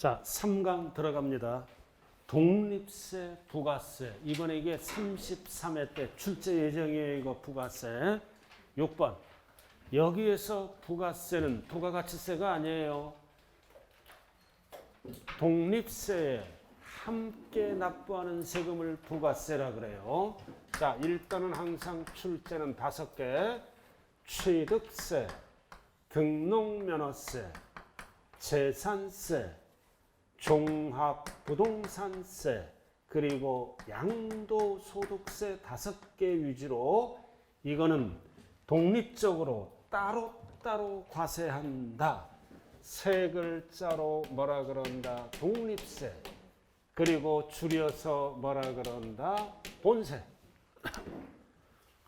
자, 3강 들어갑니다. 독립세, 부가세. 이번에 이게 33회 때 출제 예정이에요. 이거 부가세. 6번. 여기에서 부가세는 부가가치세가 아니에요. 독립세에 함께 납부하는 세금을 부가세라 그래요. 자, 일단은 항상 출제는 5개. 취득세, 등록면허세, 재산세, 종합부동산세, 그리고 양도소득세 5개 위주로 이거는 독립적으로 따로따로 과세한다. 세 글자로 뭐라 그런다? 독립세. 그리고 줄여서 뭐라 그런다? 본세.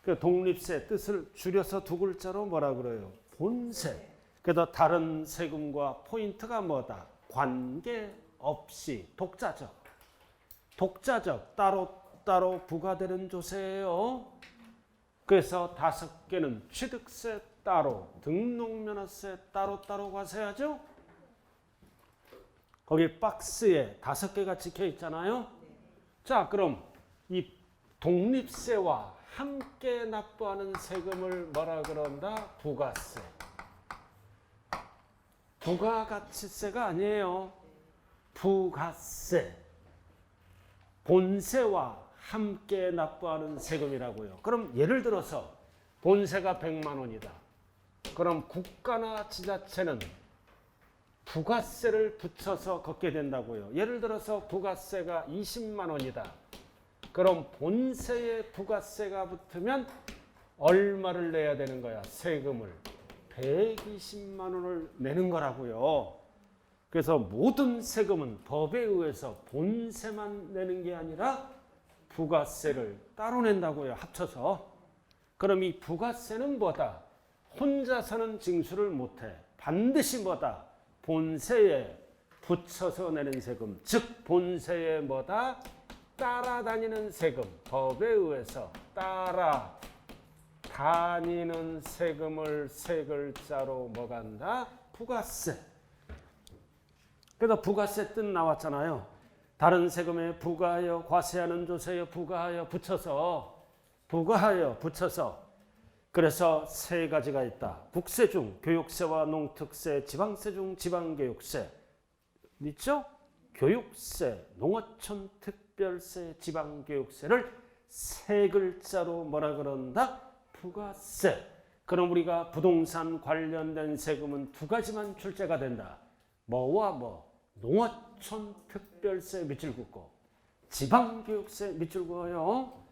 그 독립세 뜻을 줄여서 두 글자로 뭐라 그래요? 본세. 그래서 다른 세금과 포인트가 뭐다? 관계없이 독자적. 독자적 따로따로 부과되는 조세예요. 그래서 5개는 취득세 따로, 등록면허세 따로따로 과세하죠. 거기 박스에 5개가 찍혀 있잖아요. 자, 그럼 이 독립세와 함께 납부하는 세금을 뭐라 그런다? 부가세. 부가가치세가 아니에요. 부가세. 본세와 함께 납부하는 세금이라고요. 그럼 예를 들어서 본세가 100만 원이다. 그럼 국가나 지자체는 부가세를 붙여서 걷게 된다고요. 예를 들어서 부가세가 20만 원이다. 그럼 본세에 부가세가 붙으면 얼마를 내야 되는 거야? 세금을 120만 원을 내는 거라고요. 그래서 모든 세금은 법에 의해서 본세만 내는 게 아니라 부가세를 따로 낸다고요. 합쳐서. 그럼 이 부가세는 뭐다? 혼자서는 징수를 못해. 반드시 뭐다? 본세에 붙여서 내는 세금. 즉 본세에 뭐다? 따라다니는 세금. 법에 의해서 따라다니는 세금을 세 글자로 뭐가 한다? 부가세. 그래서 부가세 뜻 나왔잖아요. 다른 세금에 부과하여 과세하는 조세에 부과하여 붙여서 그래서 세 가지가 있다. 국세 중 교육세와 농특세, 지방세 중 지방교육세 있죠? 교육세, 농어촌 특별세, 지방교육세를 세 글자로 뭐라 그런다? 부가세. 그럼 우리가 부동산 관련된 세금은 2가지만 출제가 된다. 뭐와 뭐? 농어촌 특별세 밑줄 긋고 지방교육세 밑줄 그어요.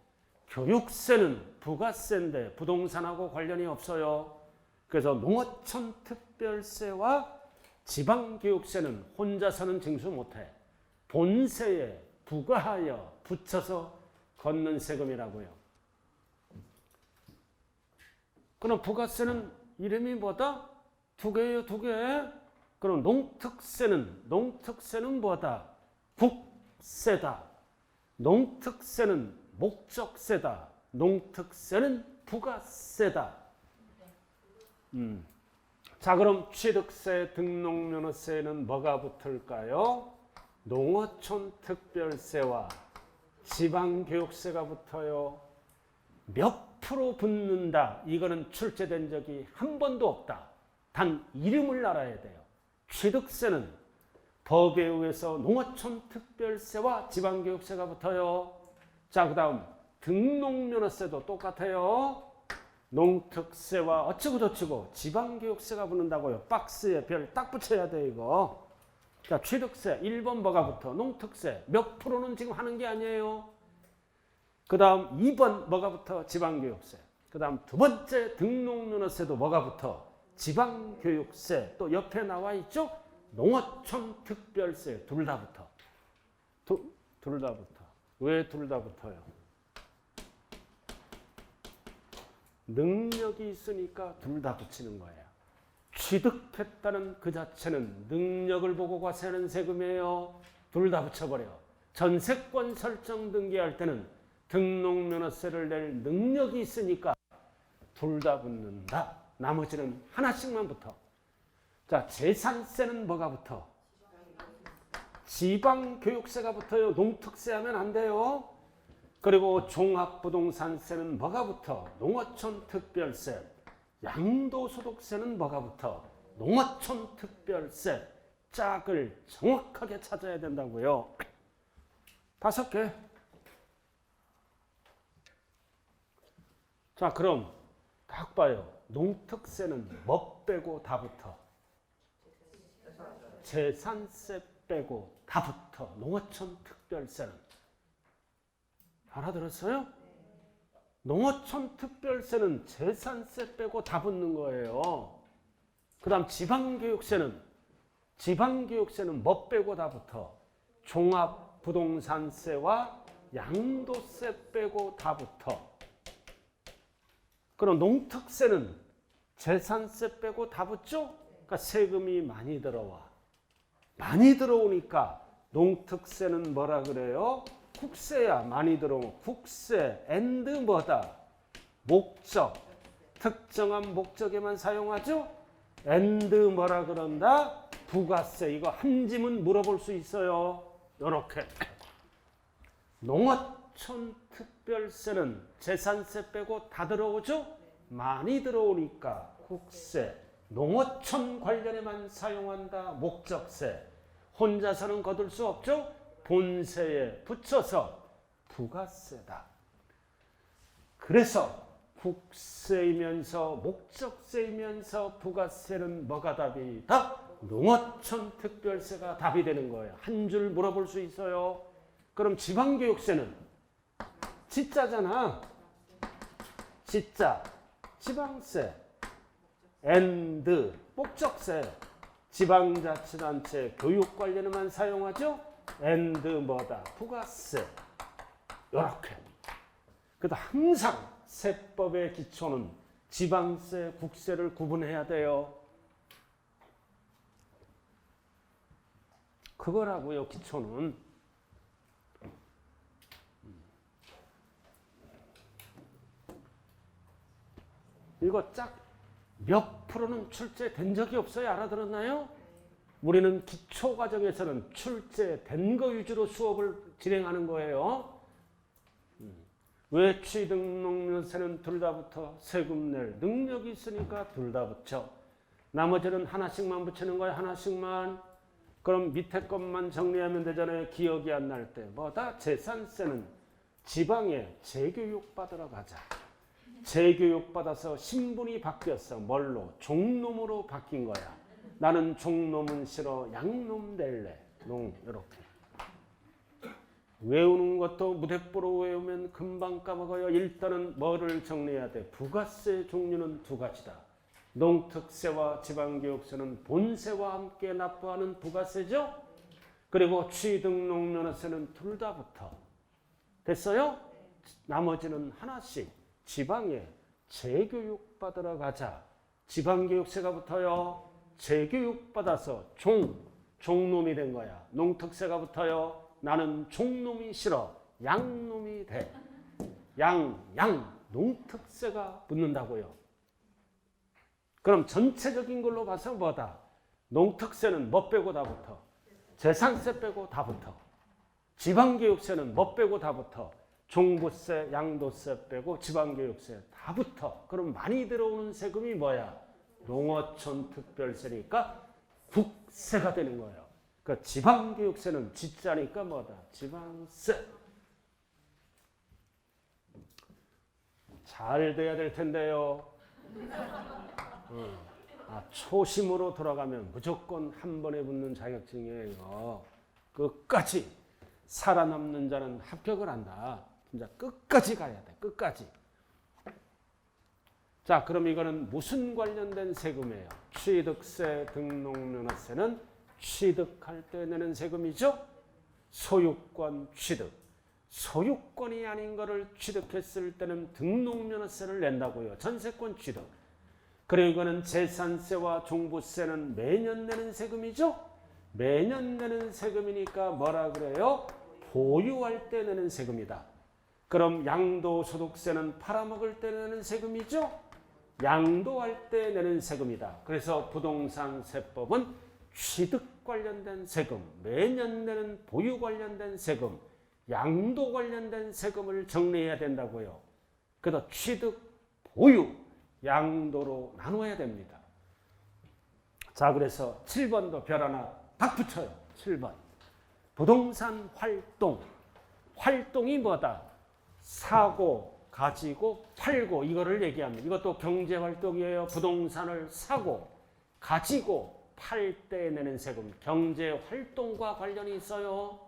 교육세는 부가세인데 부동산하고 관련이 없어요. 그래서 농어촌 특별세와 지방교육세는 혼자서는 징수 못해. 본세에 부과하여 붙여서 걷는 세금이라고요. 그럼 부가세는 이름이 뭐다? 2개예요, 2개. 그럼 농특세는 뭐다? 국세다. 농특세는 목적세다. 농특세는 부가세다. 자, 그럼 취득세, 등록면허세는 뭐가 붙을까요? 농어촌 특별세와 지방교육세가 붙어요. 몇 프로 붙는다. 이거는 출제된 적이 한 번도 없다. 단 이름을 알아야 돼요. 취득세는 법에 의해서 농어촌 특별세와 지방교육세가 붙어요. 자, 그 다음 등록면허세도 똑같아요. 농특세와 어쩌고저쩌고 지방교육세가 붙는다고요. 박스에 별 딱 붙여야 돼 이거. 자, 취득세 1번 뭐가 붙어? 농특세 몇 프로는 지금 하는 게 아니에요. 그 다음 2번 뭐가 붙어? 지방교육세. 그 다음 2번째 등록면허세도 뭐가 붙어? 지방교육세. 또 옆에 나와 있죠? 농어촌 특별세. 둘 다 붙어. 둘 다 붙어. 왜 둘 다 붙어요? 능력이 있으니까 둘 다 붙이는 거예요. 취득했다는 그 자체는 능력을 보고 과세하는 세금이에요. 둘 다 붙여버려. 전세권 설정 등기할 때는 등록면허세를 낼 능력이 있으니까 둘 다 붙는다. 나머지는 하나씩만 붙어. 자, 재산세는 뭐가 붙어? 지방교육세가 붙어요. 농특세 하면 안 돼요. 그리고 종합부동산세는 뭐가 붙어? 농어촌특별세. 양도소득세는 뭐가 붙어? 농어촌특별세. 짝을 정확하게 찾아야 된다고요. 5개. 자, 그럼 딱 봐요. 농특세는 뭐 빼고 다 붙어? 재산세 빼고 다 붙어. 농어촌특별세는. 알아들었어요? 농어촌특별세는 재산세 빼고 다 붙는 거예요. 그 다음 지방교육세는 뭐 빼고 다 붙어? 종합부동산세와 양도세 빼고 다 붙어. 그럼 농특세는 재산세 빼고 다 붙죠? 그러니까 세금이 많이 들어와. 많이 들어오니까 농특세는 뭐라 그래요? 국세야. 많이 들어오면 국세 앤드 뭐다? 목적. 특정한 목적에만 사용하죠? 앤드 뭐라 그런다? 부가세. 이거 한 지문 물어볼 수 있어요. 요렇게. 농어촌특별세는 재산세 빼고 다 들어오죠? 많이 들어오니까 국세. 농어촌 관련에만 사용한다. 목적세. 혼자서는 거둘 수 없죠? 본세에 붙여서 부가세다. 그래서 국세이면서 목적세이면서 부가세는 뭐가 답이다? 농어촌특별세가 답이 되는 거예요. 한 줄 물어볼 수 있어요. 그럼 지방교육세는 지자잖아. 지자, 지방세, 앤드, 목적세. 지방자치단체 교육 관련에만 사용하죠? 앤드 뭐다? 부가세. 이렇게. 그래도 항상 세법의 기초는 지방세, 국세를 구분해야 돼요. 그거라고요, 기초는. 이거 짝 몇 프로는 출제된 적이 없어요. 알아들었나요? 우리는 기초과정에서는 출제된 거 위주로 수업을 진행하는 거예요. 왜 취등록면세는 둘 다 붙어? 세금 낼 능력이 있으니까 둘 다 붙여. 나머지는 하나씩만 붙이는 거예요. 하나씩만. 그럼 밑에 것만 정리하면 되잖아요. 기억이 안 날 때. 뭐다? 재산세는 지방에 재교육 받으러 가자. 재교육 받아서 신분이 바뀌었어. 뭘로? 종놈으로 바뀐 거야. 나는 종놈은 싫어. 양놈 될래. 농 이렇게. 외우는 것도 무대뽀로 외우면 금방 까먹어요. 일단은 뭐를 정리해야 돼? 부가세 종류는 두 가지다. 농특세와 지방교육세는 본세와 함께 납부하는 부가세죠. 그리고 취등록면허세는 둘 다 붙어. 됐어요? 나머지는 하나씩. 지방에 재교육 받으러 가자. 지방교육세가 붙어요. 재교육 받아서 종놈이 된 거야. 농특세가 붙어요. 나는 종놈이 싫어. 양놈이 돼. 농특세가 붙는다고요. 그럼 전체적인 걸로 봐서 뭐다? 농특세는 뭐 빼고 다 붙어? 재산세 빼고 다 붙어. 지방교육세는 뭐 빼고 다 붙어? 종부세, 양도세 빼고 지방교육세 다 붙어. 그럼 많이 들어오는 세금이 뭐야? 농어촌특별세니까 국세가 되는 거예요. 그러니까 지방교육세는 지자니까 뭐다? 지방세. 잘 돼야 될 텐데요. 초심으로 돌아가면 무조건 한 번에 붙는 자격증이에요. 끝까지 살아남는 자는 합격을 한다. 진짜 끝까지 가야 돼. 끝까지. 자, 그럼 이거는 무슨 관련된 세금이에요? 취득세, 등록면허세는 취득할 때 내는 세금이죠. 소유권 취득. 소유권이 아닌 거를 취득했을 때는 등록면허세를 낸다고요. 전세권 취득. 그리고 이거는 재산세와 종부세는 매년 내는 세금이죠. 매년 내는 세금이니까 뭐라 그래요? 보유할 때 내는 세금이다. 그럼 양도소득세는 팔아먹을 때 내는 세금이죠. 양도할 때 내는 세금이다. 그래서 부동산세법은 취득 취득 관련된 세금, 매년 내는 보유 관련된 세금, 양도 관련된 세금을 정리해야 된다고요. 그래서 취득, 보유, 양도로 나눠야 됩니다. 자, 그래서 7번도 별 하나 딱 붙여요. 7번. 부동산 활동. 활동이 뭐다? 사고, 가지고, 팔고 이거를 얘기합니다. 이것도 경제활동이에요. 부동산을 사고, 가지고, 팔 때 내는 세금. 경제활동과 관련이 있어요.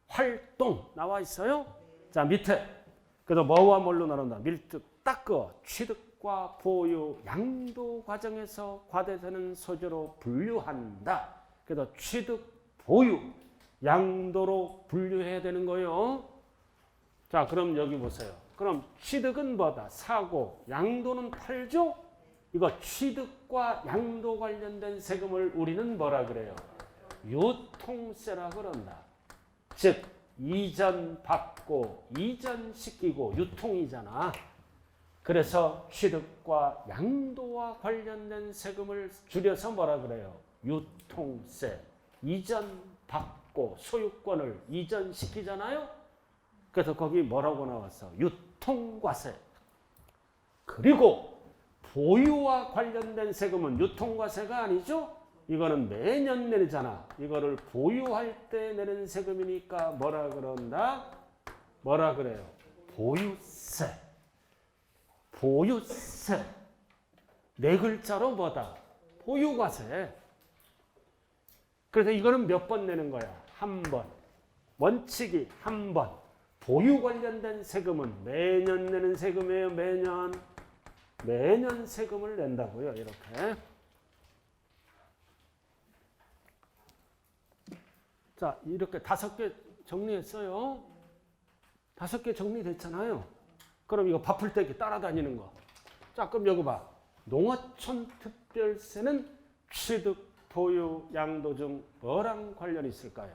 활동 나와 있어요. 자, 밑에. 그래서 뭐와 뭘로 나눈다? 밀득, 닦어, 취득과 보유, 양도 과정에서 과대되는 소재로 분류한다. 그래서 취득, 보유, 양도로 분류해야 되는 거예요. 자, 그럼 여기 보세요. 그럼 취득은 뭐다? 사고, 양도는 팔죠? 이거 취득과 양도 관련된 세금을 우리는 뭐라 그래요? 유통세라 그런다. 즉, 이전받고, 이전시키고, 유통이잖아. 그래서 취득과 양도와 관련된 세금을 줄여서 뭐라 그래요? 유통세. 이전받고 소유권을 이전시키잖아요. 그래서 거기 뭐라고 나왔어? 유통과세. 그리고 보유와 관련된 세금은 유통과세가 아니죠? 이거는 매년 내잖아. 이거를 보유할 때 내는 세금이니까 뭐라 그런다? 뭐라 그래요? 보유세. 보유세. 네 글자로 뭐다? 보유과세. 그래서 이거는 몇 번 내는 거야? 한 번. 원칙이 한 번. 보유 관련된 세금은 매년 내는 세금이에요. 매년. 매년 세금을 낸다고요. 이렇게. 자, 이렇게 5개 정리했어요. 5개 정리됐잖아요. 그럼 이거 바쁠 때 따라다니는 거. 자, 그럼 여기 봐. 농어촌 특별세는 취득, 보유, 양도 중 뭐랑 관련이 있을까요?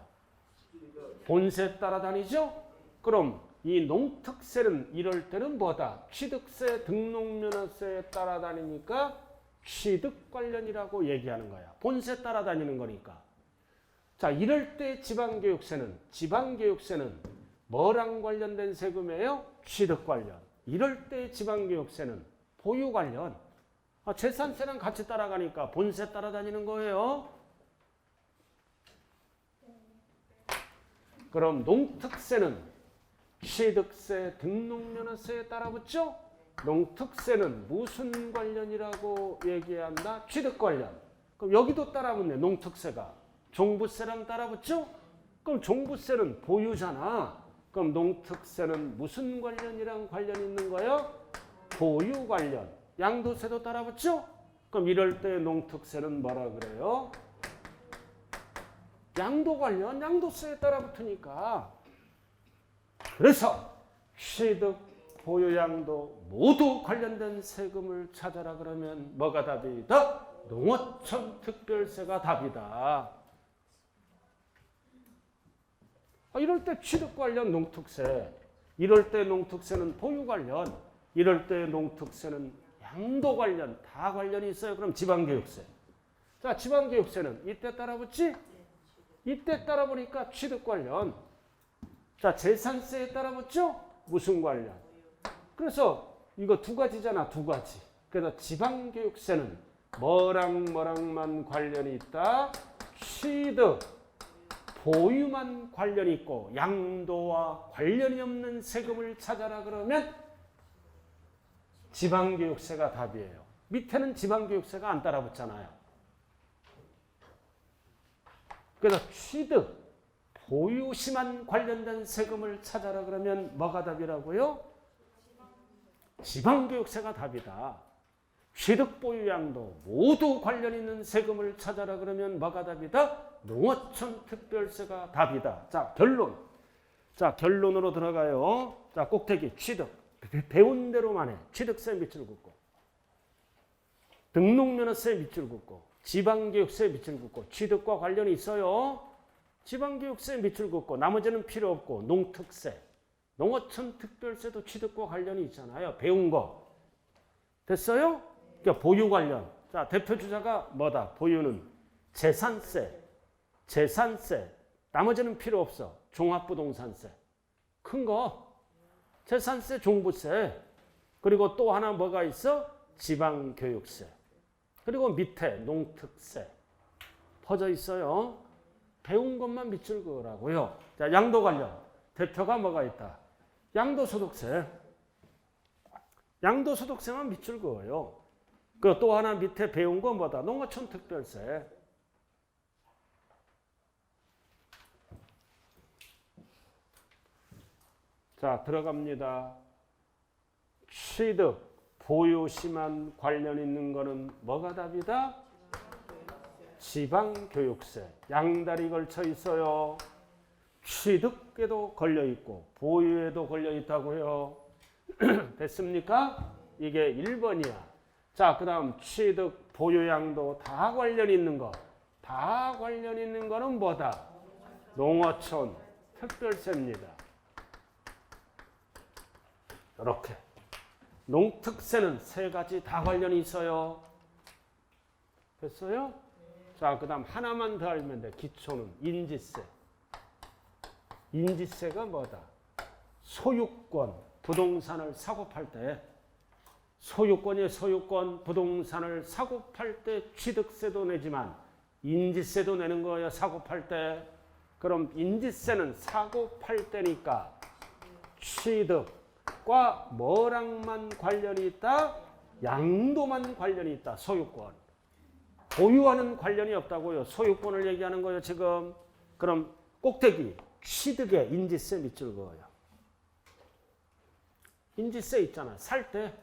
본세 따라다니죠? 그럼 이 농특세는 이럴 때는 뭐다? 취득세, 등록면허세에 따라다니니까 취득 관련이라고 얘기하는 거야. 본세 따라다니는 거니까. 자, 이럴 때 지방교육세는 뭐랑 관련된 세금이에요? 취득 관련. 이럴 때 지방교육세는 보유 관련. 재산세랑 같이 따라가니까 본세 따라다니는 거예요. 그럼 농특세는 취득세, 등록면허세에 따라붙죠? 농특세는 무슨 관련이라고 얘기한다? 취득 관련. 그럼 여기도 따라붙네. 농특세가. 종부세랑 따라붙죠? 그럼 종부세는 보유잖아. 그럼 농특세는 무슨 관련이랑 관련이 있는 거예요? 보유 관련. 양도세도 따라붙죠? 그럼 이럴 때 농특세는 뭐라 그래요? 양도 관련, 양도세에 따라붙으니까. 그래서 취득, 보유, 양도 모두 관련된 세금을 찾아라 그러면 뭐가 답이다? 농어촌 특별세가 답이다. 이럴 때 취득 관련 농특세, 이럴 때 농특세는 보유 관련, 이럴 때 농특세는 양도 관련, 다 관련이 있어요. 그럼 지방교육세. 자, 지방교육세는 이때 따라붙지? 이때 따라보니까 취득 관련. 자, 재산세에 따라붙죠? 무슨 관련? 그래서 이거 두 가지잖아, 두 가지. 그래서 지방교육세는 뭐랑만 관련이 있다? 취득, 보유만 관련이 있고 양도와 관련이 없는 세금을 찾아라 그러면 지방교육세가 답이에요. 밑에는 지방교육세가 안 따라붙잖아요. 그래서 취득, 보유시만 관련된 세금을 찾아라 그러면 뭐가 답이라고요? 지방교육세가 답이다. 취득, 보유, 양도 모두 관련 있는 세금을 찾아라 그러면 뭐가 답이다? 농어촌 특별세가 답이다. 자, 결론. 자, 결론으로 들어가요. 자, 꼭대기 취득. 배운 대로만 해. 취득세 밑줄 긋고. 등록면허세 밑줄 긋고. 지방교육세 밑줄 긋고. 취득과 관련이 있어요. 지방교육세 밑줄 긋고. 나머지는 필요 없고. 농특세. 농어촌 특별세도 취득과 관련이 있잖아요. 배운 거. 됐어요? 그러니까 보유 관련. 자, 대표 주자가 뭐다? 보유는 재산세. 재산세, 나머지는 필요 없어. 종합부동산세, 큰 거. 재산세, 종부세. 그리고 또 하나 뭐가 있어? 지방교육세. 그리고 밑에 농특세. 퍼져 있어요. 배운 것만 밑줄 그으라고요. 자, 양도 관련. 대표가 뭐가 있다? 양도소득세. 양도소득세만 밑줄 그어요. 그 또 하나 밑에 배운 거 뭐다? 농어촌 특별세. 자, 들어갑니다. 취득, 보유시만 관련 있는 거는 뭐가 답이다? 지방교육세. 양다리 걸쳐 있어요. 취득에도 걸려 있고 보유에도 걸려 있다고요. 됐습니까? 이게 1번이야. 자, 그 다음 취득, 보유, 양도 다 관련 있는 거. 다 관련 있는 거는 뭐다? 농어촌 특별세입니다. 이렇게. 농특세는 3가지 다 관련이 있어요. 됐어요? 자, 그 다음 하나만 더 알면 돼. 기초는 인지세. 인지세가 뭐다? 소유권, 부동산을 사고 팔 때, 소유권이 소유권, 부동산을 사고 팔 때 취득세도 내지만 인지세도 내는 거예요. 사고 팔 때. 그럼 인지세는 사고 팔 때니까 취득과 뭐랑만 관련이 있다? 양도만 관련이 있다. 소유권. 보유와는 관련이 없다고요. 소유권을 얘기하는 거예요, 지금. 그럼 꼭대기 취득에 인지세 밑줄 그어요. 인지세 있잖아. 살 때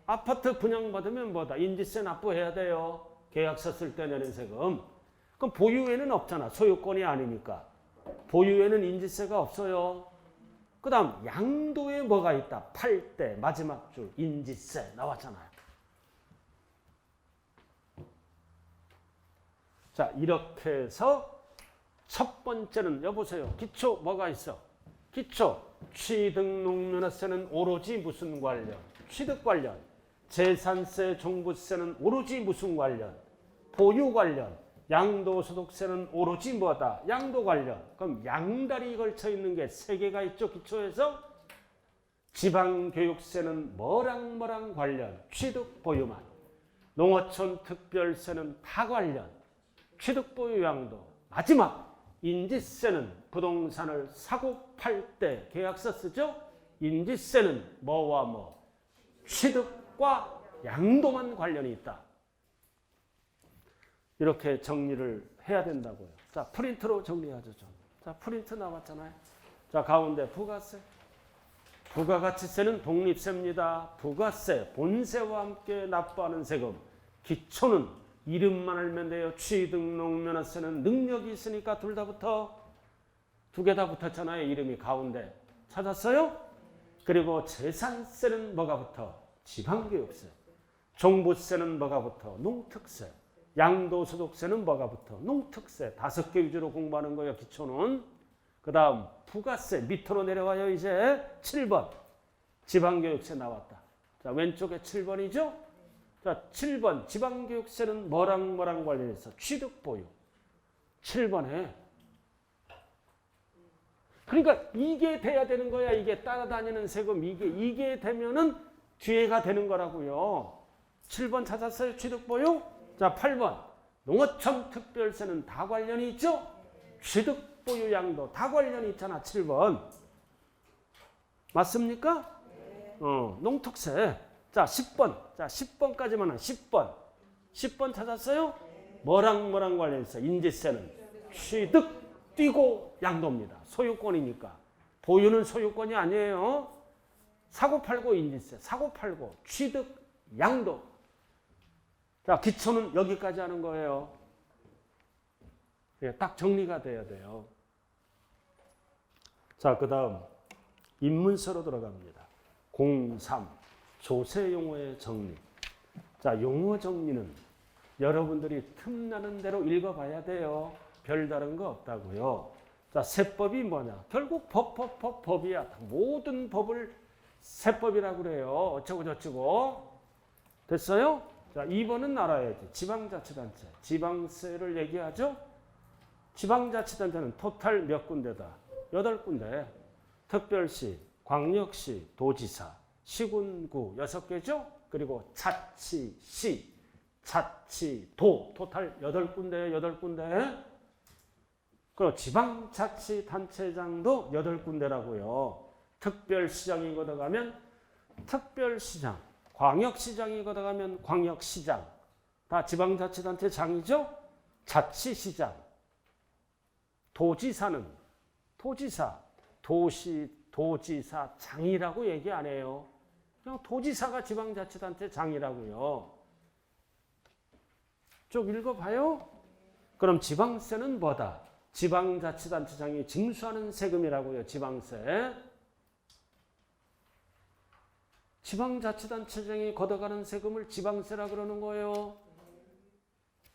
아파트 분양받으면 뭐다? 인지세 납부해야 돼요. 계약서 쓸 때 내는 세금. 그럼 보유에는 없잖아. 소유권이 아니니까. 보유에는 인지세가 없어요. 그 다음 양도에 뭐가 있다? 팔 때 마지막 줄 인지세 나왔잖아요. 자, 이렇게 해서 첫 번째는 여보세요. 기초 뭐가 있어? 기초 취득농면허세는 오로지 무슨 관련? 취득 관련. 재산세, 종부세는 오로지 무슨 관련? 보유 관련. 양도소득세는 오로지 뭐다? 양도 관련. 그럼 양다리 걸쳐 있는 게 3개가 있죠. 기초에서. 지방교육세는 뭐랑 관련? 취득 보유만. 농어촌 특별세는 다 관련. 취득 보유 양도. 마지막 인지세는 부동산을 사고 팔 때 계약서 쓰죠. 인지세는 뭐와 뭐? 취득과 양도만 관련이 있다. 이렇게 정리를 해야 된다고요. 자, 프린트로 정리하죠. 좀. 자, 프린트 나왔잖아요. 자, 가운데 부가세. 부가가치세는 독립세입니다. 부가세, 본세와 함께 납부하는 세금. 기초는 이름만 알면 돼요. 취득농면허세는 능력이 있으니까 둘 다 붙어. 2개 다 붙었잖아요. 이름이 가운데. 찾았어요? 그리고 재산세는 뭐가 붙어? 지방교육세. 종부세는 뭐가 붙어? 농특세. 양도소득세는 뭐가 붙어? 농특세. 5개 위주로 공부하는 거예요. 기초는. 그 다음 부가세 밑으로 내려와요. 이제 7번. 지방교육세 나왔다. 자, 왼쪽에 7번이죠? 자, 7번. 지방교육세는 뭐랑 관련해서? 취득보유. 7번에. 그러니까 이게 돼야 되는 거야. 이게 따라다니는 세금. 이게 되면은 뒤에가 되는 거라고요. 7번 찾았어요? 취득보유? 자, 8번. 농어촌 특별세는 다 관련이 있죠? 취득보유 양도 다 관련이 있잖아. 7번. 맞습니까? 농특세. 자, 10번. 자, 10번까지만 10번. 10번 찾았어요? 뭐랑 관련해서? 인지세는 취득, 띄고 양도입니다. 소유권이니까. 보유는 소유권이 아니에요. 사고 팔고 인지세. 사고 팔고 취득, 양도. 자, 기초는 여기까지 하는 거예요. 딱 정리가 돼야 돼요. 자, 그 다음 입문서로 들어갑니다. 03. 조세 용어의 정리. 자, 용어 정리는 여러분들이 틈나는 대로 읽어봐야 돼요. 별다른 거 없다고요. 자, 세법이 뭐냐? 결국 법이야. 모든 법을 세법이라고 그래요. 어쩌고 저쩌고. 됐어요? 자, 2번은 알아야지. 지방자치단체. 지방세를 얘기하죠? 지방자치단체는 토탈 몇 군데다? 8군데. 특별시, 광역시, 도지사, 시군구 6개죠? 그리고 자치시, 자치도 토탈 8군데, 8군데. 그리고 지방자치단체장도 8군데라고요. 특별시장이 걷어가면 특별시장, 광역시장이 걷어가면 광역시장. 다 지방자치단체장이죠? 자치시장. 도지사는 도지사, 도지사장이라고 얘기 안 해요. 그냥 도지사가 지방자치단체장이라고요. 쭉 읽어봐요. 그럼 지방세는 뭐다? 지방자치단체장이 징수하는 세금이라고요. 지방세. 지방자치단체장이 걷어가는 세금을 지방세라 그러는 거예요.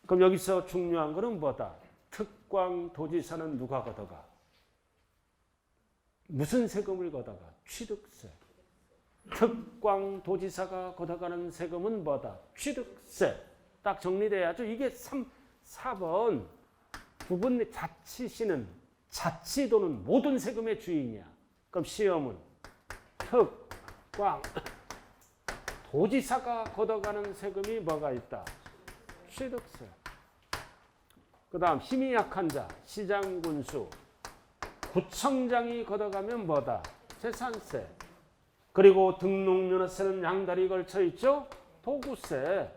그럼 여기서 중요한 거는 뭐다? 특광도지사는 누가 걷어가? 무슨 세금을 걷어가? 취득세. 특광도지사가 걷어가는 세금은 뭐다? 취득세. 딱 정리돼야죠. 이게 4번 부분 자치시는 자치도는 모든 세금의 주인이야. 그럼 시험은 특광 도지사가 걷어가는 세금이 뭐가 있다? 취득세. 그 다음 힘이 약한 자, 시장, 군수, 구청장이 걷어가면 뭐다? 재산세. 그리고 등록면허세는 양다리 걸쳐 있죠? 도구세.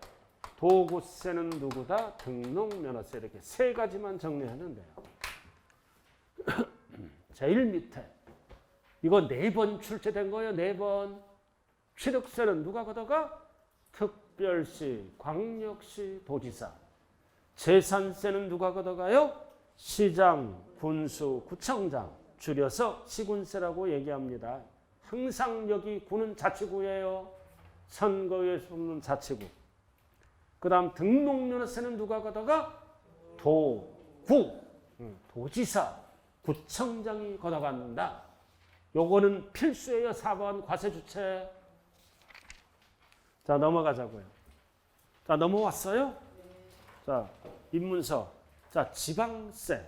도구세는 누구다? 등록면허세. 이렇게 3가지만 정리하면 돼요. 제일 밑에 이거 4번 출제된 거예요. 4번. 취득세는 누가 걷어가? 특별시, 광역시, 도지사. 재산세는 누가 걷어가요? 시장, 군수, 구청장. 줄여서 시군세라고 얘기합니다. 항상 여기 구는 자치구예요. 선거에서 뽑는 자치구. 그 다음 등록면허세는 누가 걷어가? 도구, 도지사, 구청장이 걷어간다. 요거는 필수예요. 4번 과세주체. 자, 넘어가자고요. 자, 넘어왔어요? 자, 입문서. 자, 지방세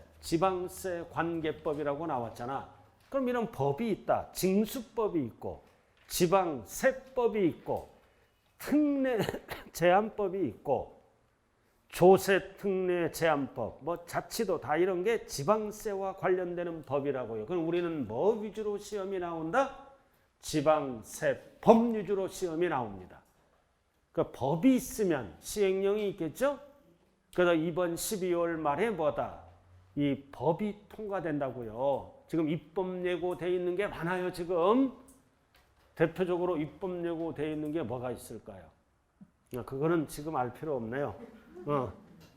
관계법이라고 나왔잖아. 그럼 이런 법이 있다. 징수법이 있고, 지방세법이 있고, 특례 제한법이 있고, 조세 특례 제한법, 뭐 자치도 다 이런 게 지방세와 관련되는 법이라고요. 그럼 우리는 뭐 위주로 시험이 나온다? 지방세법 위주로 시험이 나옵니다. 그 법이 있으면 시행령이 있겠죠? 그래서 이번 12월 말에 뭐다? 이 법이 통과된다고요. 지금 입법 예고돼 있는 게 많아요. 지금 대표적으로 입법 예고돼 있는 게 뭐가 있을까요? 그거는 지금 알 필요 없네요.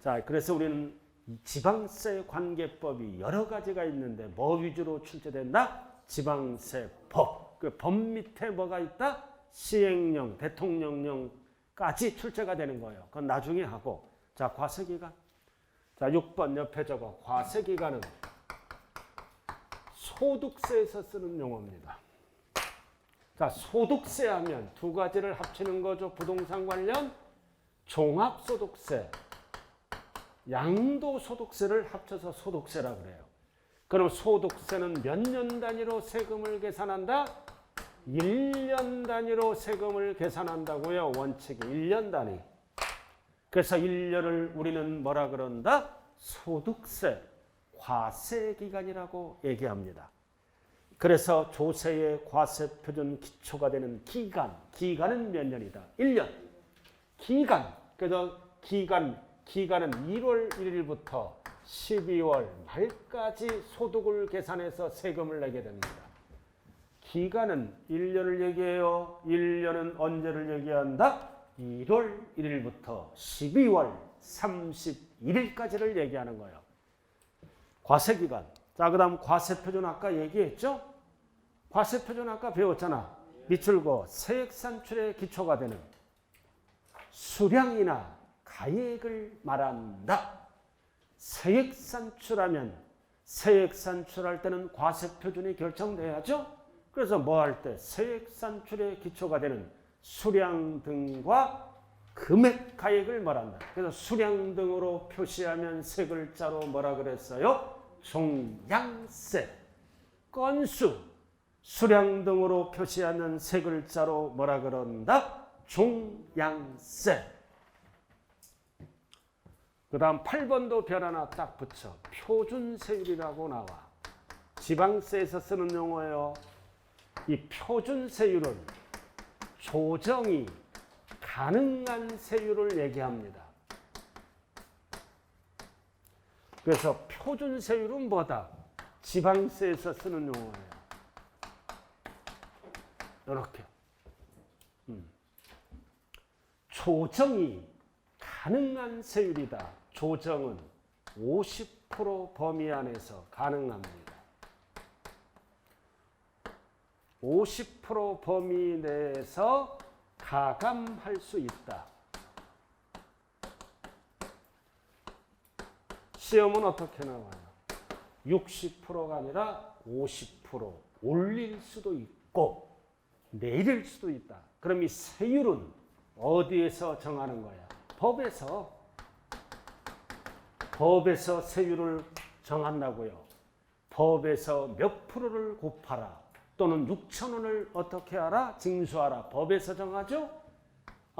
자, 그래서 우리는 지방세 관계법이 여러 가지가 있는데 뭐 위주로 출제된다? 지방세법. 그 법 밑에 뭐가 있다? 시행령, 대통령령까지 출제가 되는 거예요. 그건 나중에 하고. 자, 과세기간. 자, 6번 옆에 적어. 과세기간은 소득세에서 쓰는 용어입니다. 자, 소득세 하면 2가지를 합치는 거죠. 부동산 관련 종합소득세, 양도소득세를 합쳐서 소득세라고 그래요. 그럼 소득세는 몇 년 단위로 세금을 계산한다? 1년 단위로 세금을 계산한다고요. 원칙이 1년 단위. 그래서 1년을 우리는 뭐라 그런다? 소득세, 과세기간이라고 얘기합니다. 그래서 조세의 과세표준 기초가 되는 기간은 몇 년이다? 1년. 그래서 기간은 1월 1일부터 12월 말까지 소득을 계산해서 세금을 내게 됩니다. 기간은 1년을 얘기해요. 1년은 언제를 얘기한다? 1월 1일부터 12월 31일까지를 얘기하는 거예요. 과세기간. 자, 그 다음 과세표준 아까 얘기했죠? 과세표준 아까 배웠잖아. 밑줄고 세액산출의 기초가 되는 수량이나 가액을 말한다. 세액산출하면 세액산출할 때는 과세표준이 결정돼야죠. 그래서 뭐 할 때 세액산출의 기초가 되는 수량 등과 금액 가액을 말한다. 그래서 수량 등으로 표시하면 세 글자로 뭐라 그랬어요? 종양세. 건수, 수량 등으로 표시하는 세 글자로 뭐라 그런다? 종양세. 그 다음 8번도 별 하나 딱 붙여. 표준세율이라고 나와. 지방세에서 쓰는 용어예요. 이 표준세율은 조정이 가능한 세율을 얘기합니다. 그래서 표준세율은 뭐다? 지방세에서 쓰는 용어예요. 이렇게. 조정이 가능한 세율이다. 조정은 50% 범위 안에서 가능합니다. 50% 범위 내에서 가감할 수 있다. 시험은 어떻게 나와요? 60%가 아니라 50% 올릴 수도 있고 내릴 수도 있다. 그럼 이 세율은 어디에서 정하는 거야? 법에서 세율을 정한다고요. 법에서 몇 프로를 곱하라. 또는 6,000원을 어떻게 하라? 징수하라. 법에서 정하죠?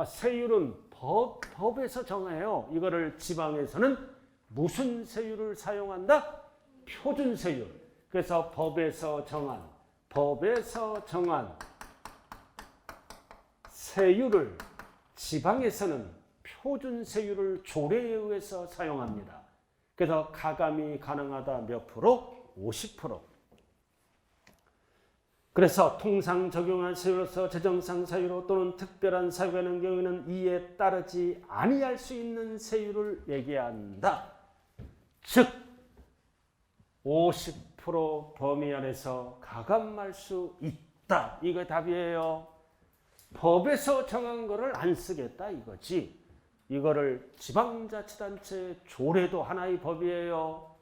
세율은 법에서 정해요. 이거를 지방에서는 무슨 세율을 사용한다? 표준세율. 그래서 법에서 정한 세율을 지방에서는 표준세율을 조례에 의해서 사용합니다. 그래서 가감이 가능하다 몇 프로? 50%. 그래서 통상 적용한 세율로서 재정상 사유로 또는 특별한 사유가 있는 경우에는 이에 따르지 아니할 수 있는 세율을 얘기한다. 즉 50% 범위 안에서 가감할 수 있다. 이거 답이에요. 법에서 정한 거를 안 쓰겠다 이거지. 이거를 지방자치단체 조례도 하나의 법이에요.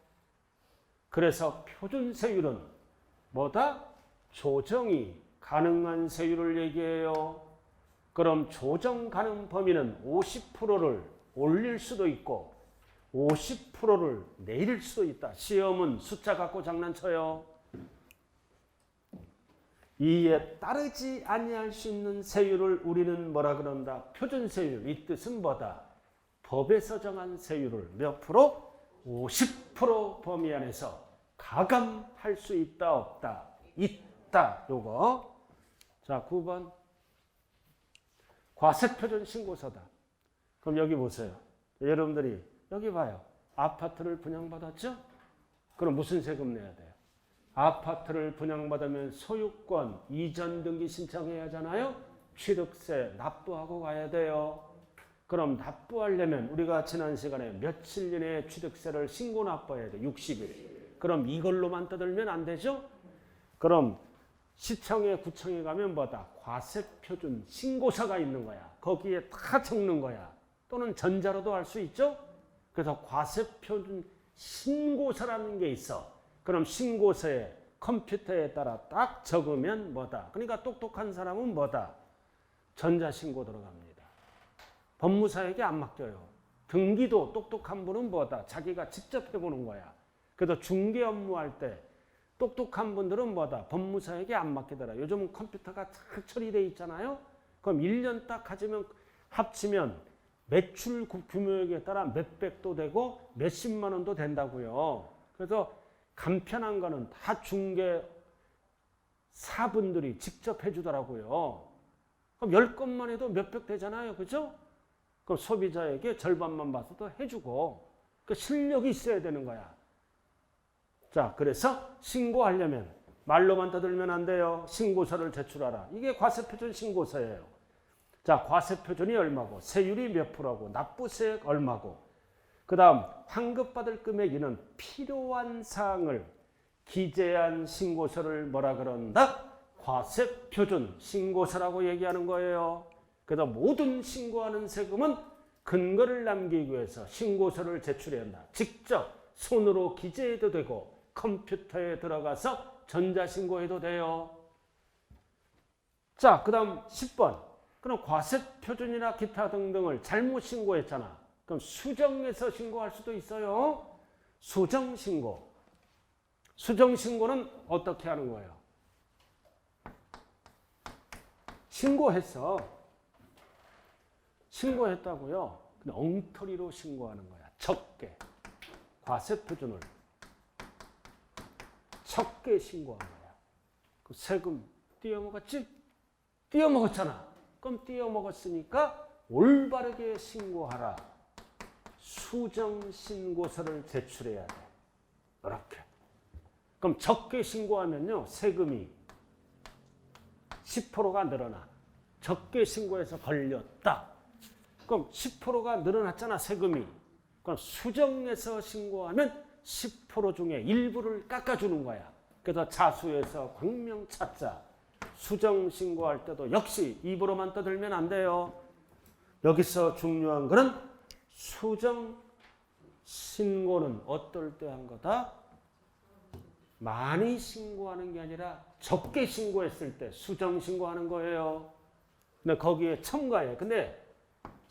그래서 표준세율은 뭐다? 조정이 가능한 세율을 얘기해요. 그럼 조정 가능 범위는 50%를 올릴 수도 있고 50%를 내릴 수도 있다. 시험은 숫자 갖고 장난쳐요. 이에 따르지 아니할 수 있는 세율을 우리는 뭐라 그런다? 표준세율. 이 뜻은 뭐다? 법에서 정한 세율을 몇 프로? 50% 범위 안에서 가감할 수 있다 없다? 있다. 요거. 자, 9번. 과세표준 신고서다. 그럼 여기 보세요. 여러분들이 여기 봐요. 아파트를 분양받았죠? 그럼 무슨 세금 내야 돼요? 아파트를 분양받으면 소유권 이전 등기 신청해야 하잖아요. 취득세 납부하고 가야 돼요. 그럼 납부하려면 우리가 지난 시간에 며칠 이내에 취득세를 신고 납부해야 돼. 60일. 그럼 이걸로만 떠들면 안 되죠? 그럼 시청에 구청에 가면 뭐다? 과세표준 신고서가 있는 거야. 거기에 다 적는 거야. 또는 전자로도 할 수 있죠? 그래서 과세표준 신고서라는 게 있어. 그럼 신고서에 컴퓨터에 따라 딱 적으면 뭐다? 그러니까 똑똑한 사람은 뭐다? 전자신고 들어갑니다. 법무사에게 안 맡겨요. 등기도 똑똑한 분은 뭐다? 자기가 직접 해보는 거야. 그래서 중개 업무할 때 똑똑한 분들은 뭐다? 법무사에게 안 맡기더라. 요즘은 컴퓨터가 잘 처리되어 있잖아요. 그럼 1년 딱 합치면 매출 규모에 따라 몇백도 되고 몇십만 원도 된다고요. 그래서 간편한 거는 다 중개사분들이 직접 해주더라고요. 그럼 10건만 해도 몇백 되잖아요. 그죠? 그럼 소비자에게 절반만 봐서도 해주고 그 실력이 있어야 되는 거야. 자, 그래서 신고하려면 말로만 떠들면 안 돼요. 신고서를 제출하라. 이게 과세표준 신고서예요. 자, 과세표준이 얼마고 세율이 몇 프로고 납부세액 얼마고 그 다음 환급받을 금액이는 필요한 사항을 기재한 신고서를 뭐라 그런다? 과세표준 신고서라고 얘기하는 거예요. 그래서 모든 신고하는 세금은 근거를 남기기 위해서 신고서를 제출해야 한다. 직접 손으로 기재해도 되고 컴퓨터에 들어가서 전자신고해도 돼요. 자, 그 다음 10번. 그럼 과세표준이나 기타 등등을 잘못 신고했잖아. 그럼 수정해서 신고할 수도 있어요. 수정신고. 수정신고는 어떻게 하는 거예요? 신고했다고요. 근데 엉터리로 신고하는 거야. 적게. 과세표준을 적게 신고한 거야. 그 세금 띄어먹었지? 띄어먹었잖아. 그럼 띄어먹었으니까 올바르게 신고하라. 수정신고서를 제출해야 돼. 이렇게. 그럼 적게 신고하면요. 세금이 10%가 늘어나. 적게 신고해서 걸렸다. 그럼 10%가 늘어났잖아. 세금이. 그럼 수정해서 신고하면 10% 중에 일부를 깎아주는 거야. 그래서 자수해서 광명 찾자. 수정 신고할 때도 역시 입으로만 떠들면 안 돼요. 여기서 중요한 거는 수정 신고는 어떨 때 한 거다? 많이 신고하는 게 아니라 적게 신고했을 때 수정 신고하는 거예요. 근데 거기에 첨가해. 근데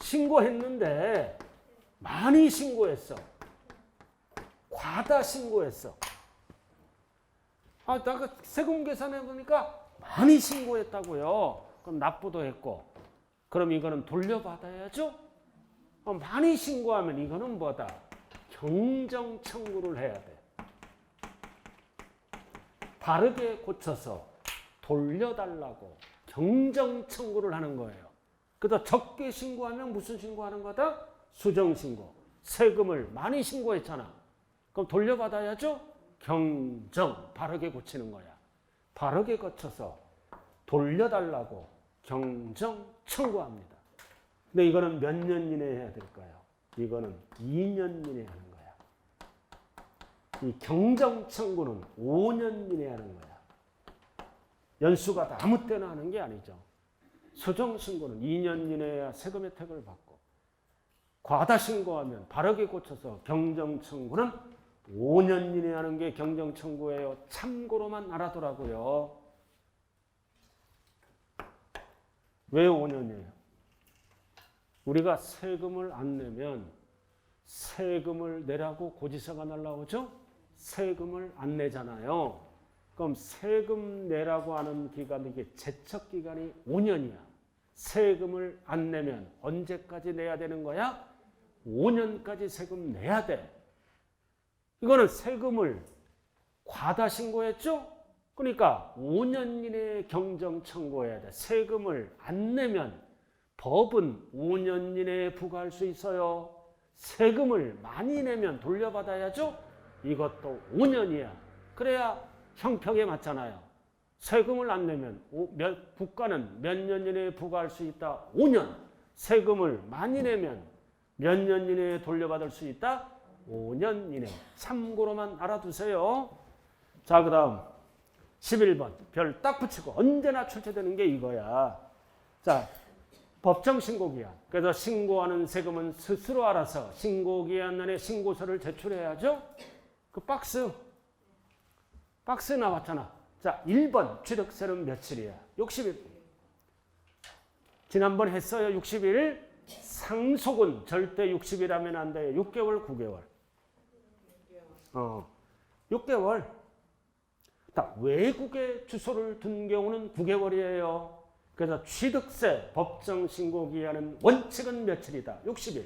신고했는데 많이 신고했어. 과다 신고했어. 내가 세금 계산해 보니까 많이 신고했다고요. 그럼 납부도 했고. 그럼 이거는 돌려받아야죠. 많이 신고하면 이거는 뭐다? 경정 청구를 해야 돼. 바르게 고쳐서 돌려달라고 경정 청구를 하는 거예요. 그래서 적게 신고하면 무슨 신고하는 거다? 수정 신고. 세금을 많이 신고했잖아. 그럼 돌려받아야죠? 경정. 바르게 고치는 거야. 바르게 고쳐서 돌려달라고 경정 청구합니다. 근데 이거는 몇 년 이내에 해야 될까요? 이거는 2년 이내에 하는 거야. 이 경정 청구는 5년 이내에 하는 거야. 연수가 다 아무 때나 하는 게 아니죠. 수정 신고는 2년 이내에 세금 혜택을 받고, 과다 신고하면 바르게 고쳐서 경정 청구는 5년 이내에 하는 게 경정 청구예요. 참고로만 알아두라고요. 왜 5년이에요? 우리가 세금을 안 내면 세금을 내라고 고지서가 날라오죠? 세금을 안 내잖아요. 그럼 세금 내라고 하는 기간, 이게 제척 기간이 5년이야. 세금을 안 내면 언제까지 내야 되는 거야? 5년까지 세금 내야 돼. 이거는 세금을 과다 신고했죠? 그러니까 5년 이내에 경정 청구해야 돼. 세금을 안 내면 법은 5년 이내에 부과할 수 있어요. 세금을 많이 내면 돌려받아야죠? 이것도 5년이야. 그래야 형평에 맞잖아요. 세금을 안 내면 국가는 몇 년 이내에 부과할 수 있다? 5년. 세금을 많이 내면 몇 년 이내에 돌려받을 수 있다? 5년 이내. 참고로만 알아두세요. 자, 그 다음 11번 별 딱 붙이고 언제나 출제되는 게 이거야. 자, 법정 신고기한. 그래서 신고하는 세금은 스스로 알아서 신고기한 안에 신고서를 제출해야죠. 그 박스 나왔잖아. 자, 1번 취득세는 며칠이야? 60일. 지난번 했어요. 60일. 상속은 절대 60일 하면 안 돼요. 6개월, 9개월. 6개월. 외국에 주소를 둔 경우는 9개월이에요. 그래서 취득세 법정 신고 기한은 원칙은 며칠이다? 60일.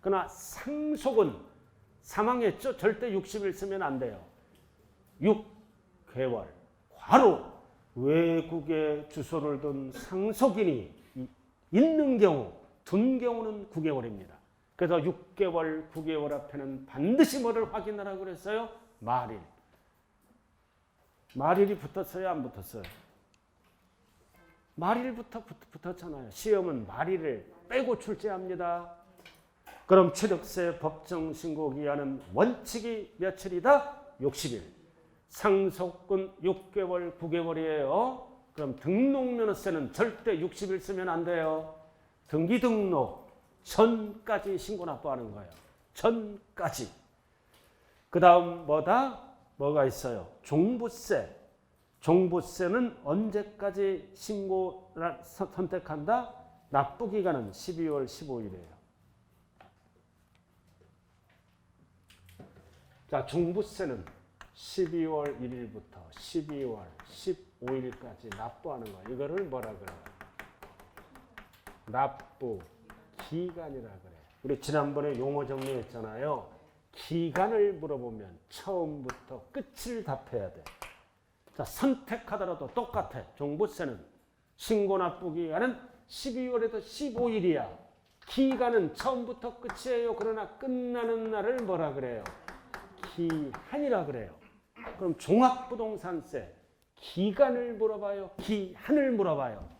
그러나 상속은 사망했죠? 절대 60일 쓰면 안 돼요. 6개월. 바로 외국에 주소를 둔 상속인이 있는 경우, 둔 경우는 9개월입니다. 그래서 6개월, 9개월 앞에는 반드시 뭐를 확인하라고 그랬어요? 말일. 말일이 붙었어요? 안 붙었어요? 말일부터 붙었잖아요. 시험은 말일을 빼고 출제합니다. 그럼 취득세 법정 신고 기한은 원칙이 며칠이다? 60일. 상속은 6개월, 9개월이에요. 그럼 등록면허세는 절대 60일 쓰면 안 돼요. 등기 등록 전까지 신고 납부하는 거예요. 전까지. 그 다음 뭐가 있어요? 종부세. 종부세는 언제까지 신고를 선택한다? 납부기간은 12월 15일이에요. 자, 종부세는 12월 1일부터 12월 15일까지 납부하는 거. 이거를 뭐라 그래요? 납부 기간이라 그래. 우리 지난번에 용어 정리했잖아요. 기간을 물어보면 처음부터 끝을 답해야 돼. 자, 선택하더라도 똑같아. 종부세는 신고 납부 기간은 12월에서 15일이야. 기간은 처음부터 끝이에요. 그러나 끝나는 날을 뭐라 그래요? 기한이라 그래요. 그럼 종합부동산세 기간을 물어봐요? 기한을 물어봐요?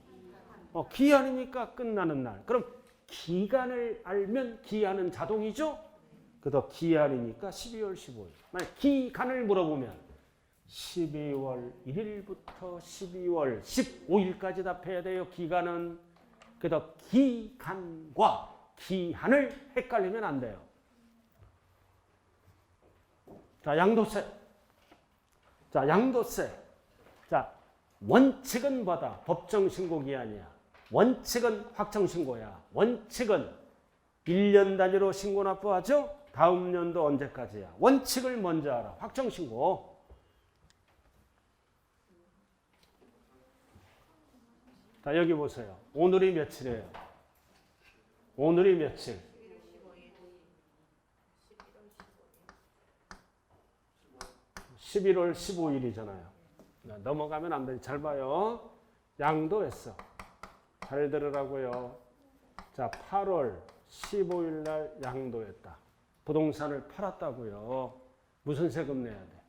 기한이니까 끝나는 날. 그럼 기간을 알면 기한은 자동이죠? 그래서 기한이니까 12월 15일. 만약 기간을 물어보면 12월 1일부터 12월 15일까지 답해야 돼요. 기간은. 그래서 기간과 기한을 헷갈리면 안 돼요. 자, 양도세. 자, 양도세. 자, 원칙은 뭐다? 법정신고기한이야. 원칙은 확정신고야. 원칙은 1년 단위로 신고 납부하죠? 다음 년도 언제까지야? 원칙을 먼저 알아. 확정신고. 자, 여기 보세요. 오늘이 며칠이에요? 오늘이 며칠? 11월 15일이잖아요. 넘어가면 안 돼. 잘 봐요. 양도했어. 잘 들으라고요. 자, 8월 15일 날 양도했다. 부동산을 팔았다고요. 무슨 세금 내야 돼?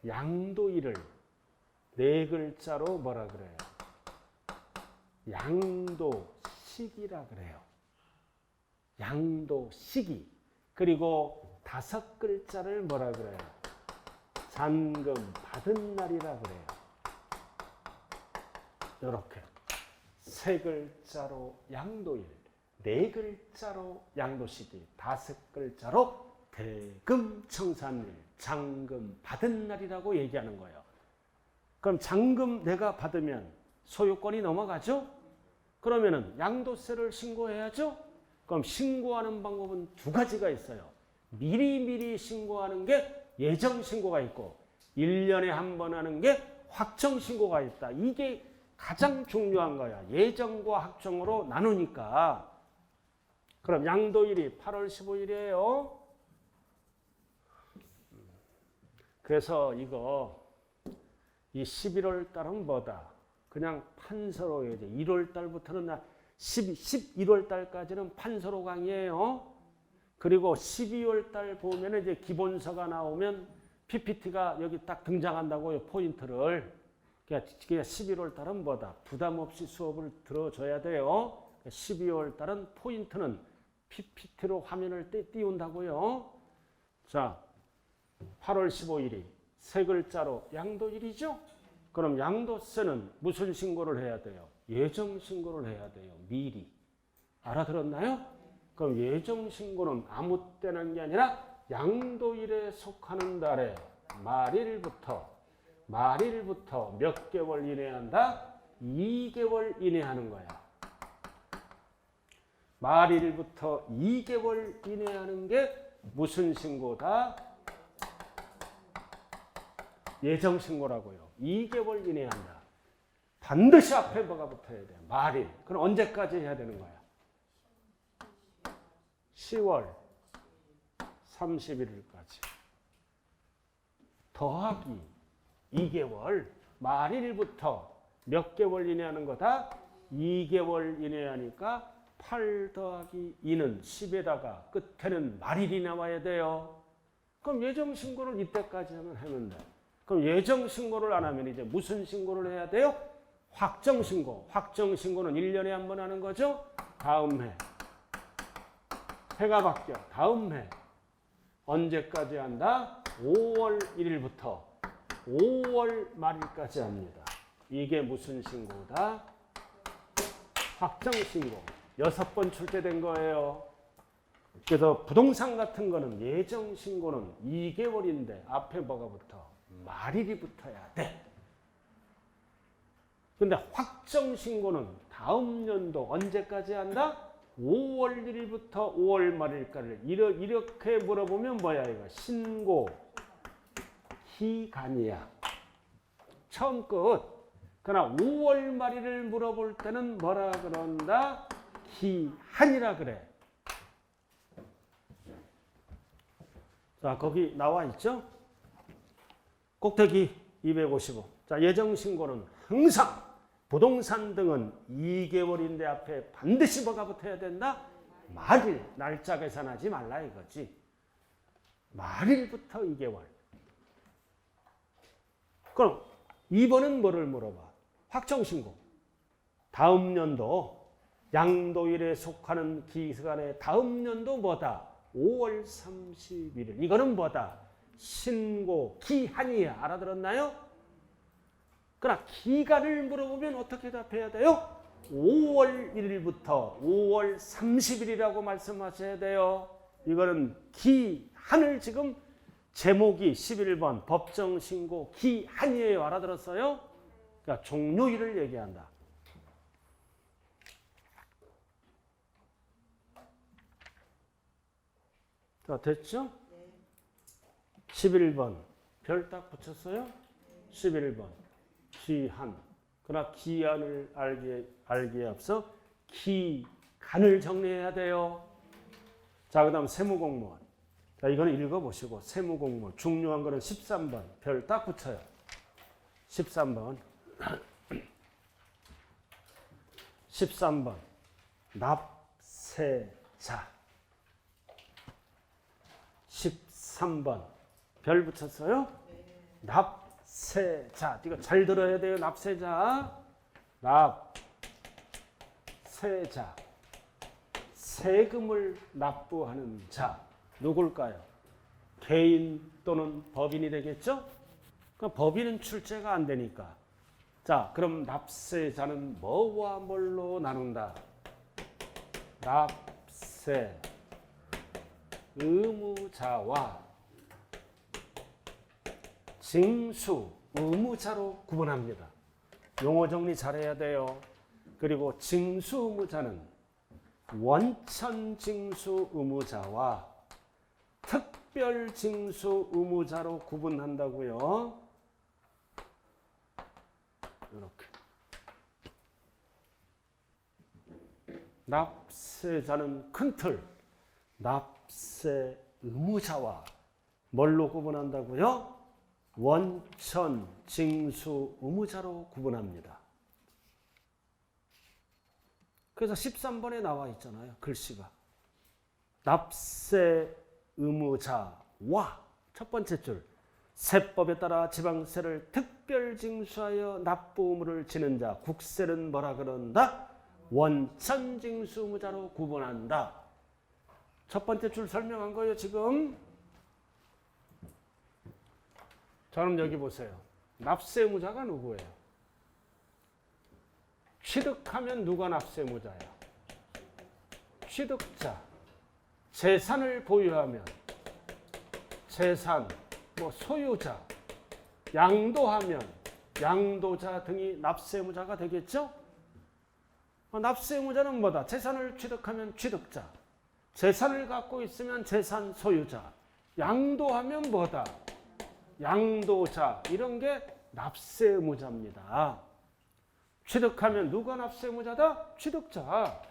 양도일을 네 글자로 뭐라 그래요? 양도시기라 그래요. 양도시기. 그리고 5글자를 뭐라 그래요? 잔금 받은 날이라 그래요. 이렇게 3글자로 양도일, 4글자로 양도시기, 5글자로 대금 청산일, 잔금 받은 날이라고 얘기하는 거예요. 그럼 잔금 내가 받으면 소유권이 넘어가죠? 그러면은 양도세를 신고해야죠? 그럼 신고하는 방법은 2가지가 있어요. 미리미리 신고하는 게 예정신고가 있고 1년에 한 번 하는 게 확정신고가 있다. 이게 가장 중요한 거야. 예정과 확정으로 나누니까. 그럼 양도일이 8월 15일이에요. 그래서 이 11월 달은 뭐다? 그냥 판서로 해야지. 1월 달부터는 11월 달까지는 판서로 강의해요. 그리고 12월 달 보면 이제 기본서가 나오면 PPT가 여기 딱 등장한다고요. 포인트를. 그러니까 11월 달은 뭐다? 부담 없이 수업을 들어줘야 돼요. 12월 달은 포인트는 PPT로 화면을 띄운다고요. 자, 8월 15일이 3글자로 양도일이죠? 그럼 양도세는 무슨 신고를 해야 돼요? 예정 신고를 해야 돼요. 미리. 알아들었나요? 그럼 예정 신고는 아무 때나 하는 게 아니라 양도일에 속하는 달에 말일부터 몇 개월 이내에 한다? 2개월 이내에 하는 거야. 말일부터 2개월 이내에 하는 게 무슨 신고다? 예정 신고라고요. 2개월 이내에 한다. 반드시 앞에 뭐가 붙어야 돼? 말일. 그럼 언제까지 해야 되는 거야? 10월 31일까지. 더하기 2개월. 말일부터 몇 개월 이내 하는 거다? 2개월 이내 하니까 8 더하기 2는 10에다가 끝에는 말일이 나와야 돼요. 그럼 예정신고를 이때까지 하면 돼. 그럼 예정신고를 안 하면 이제 무슨 신고를 해야 돼요? 확정신고. 확정신고는 1년에 한 번 하는 거죠? 다음 해. 해가 바뀌어. 다음 해. 언제까지 한다? 5월 1일부터 5월 말일까지 합니다. 이게 무슨 신고다? 확정신고. 6번 출제된 거예요. 그래서 부동산 같은 거는 예정신고는 2개월인데 앞에 뭐가 붙어? 말일이 붙어야 돼. 근데 확정신고는 다음 연도 언제까지 한다? 5월 1일부터 5월 말일까지를 이렇게 물어보면 뭐야 이거? 신고 기간이야. 처음 끝. 그러나 5월 말일을 물어볼 때는 뭐라 그런다? 기한이라 그래. 자, 거기 나와 있죠? 꼭대기 255. 자, 예정신고는 항상 부동산 등은 2개월인데 앞에 반드시 뭐가 붙어야 된다? 말일, 날짜 계산하지 말라 이거지. 말일부터 2개월. 그럼 2번은 뭐를 물어봐? 확정신고. 다음 연도 양도일에 속하는 기간의 다음 연도 뭐다? 5월 31일. 이거는 뭐다? 신고 기한이야. 알아들었나요? 그러나 기간을 물어보면 어떻게 답해야 돼요? 5월 1일부터 5월 30일이라고 말씀하셔야 돼요. 이거는 기한을 지금 제목이 11번 법정신고 기한이에요. 알아들었어요? 그러니까 종료일을 얘기한다. 자, 됐죠? 11번 별 딱 붙였어요? 11번 기한. 그러나 기한을 알기에 앞서 기간을 정리해야 돼요. 자, 그 다음 세무공무원. 자, 이거는 읽어보시고 세무공무원 중요한 거는 13번 별 딱 붙여요. 13번 13번 납세자. 13번 별 붙였어요? 납세자. 이거 잘 들어야 돼요. 납세자. 납세자. 세금을 납부하는 자. 누굴까요? 개인 또는 법인이 되겠죠? 그러니까 법인은 출제가 안 되니까. 자, 그럼 납세자는 뭐와 뭘로 나눈다? 납세 의무자와 징수 의무자로 구분합니다. 용어 정리 잘해야 돼요. 그리고 징수 의무자는 원천 징수 의무자와 특별 징수 의무자로 구분한다고요. 이렇게. 납세자는 큰 틀, 납세 의무자와 뭘로 구분한다고요? 원천 징수 의무자로 구분합니다. 그래서 13번에 나와 있잖아요. 글씨가. 납세 의무자와 첫 번째 줄 세법에 따라 지방세를 특별 징수하여 납부 의무를 지는 자 국세는 뭐라 그런다? 원천 징수 의무자로 구분한다. 첫 번째 줄 설명한 거예요 지금. 자, 그럼 여기 보세요. 납세 의무자가 누구예요? 취득하면 누가 납세 의무자예요? 취득자. 재산을 보유하면 재산, 소유자, 양도하면 양도자 등이 납세 의무자가 되겠죠? 납세 의무자는 뭐다? 재산을 취득하면 취득자, 재산을 갖고 있으면 재산 소유자, 양도하면 뭐다? 양도자. 이런 게 납세 의무자입니다. 취득하면 누가 납세 의무자다? 취득자.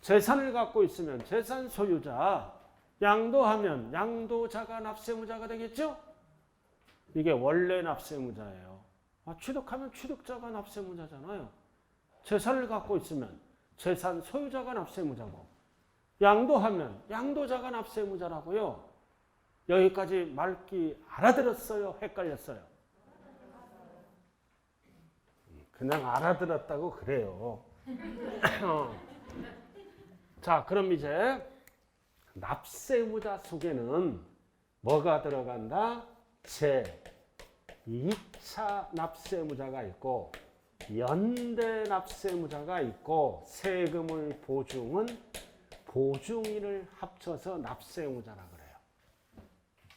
재산을 갖고 있으면 재산 소유자, 양도하면 양도자가 납세 의무자가 되겠죠? 이게 원래 납세 의무자예요. 취득하면 취득자가 납세 의무자잖아요. 재산을 갖고 있으면 재산 소유자가 납세 의무자고, 양도하면 양도자가 납세 의무자라고요. 여기까지 말기 알아들었어요? 헷갈렸어요? 그냥 알아들었다고 그래요. 자, 그럼 이제 납세 의무자 속에는 뭐가 들어간다? 제2차 납세 의무자가 있고 연대 납세 의무자가 있고 세금을 보증은 보증인을 합쳐서 납세 의무자라 그래요.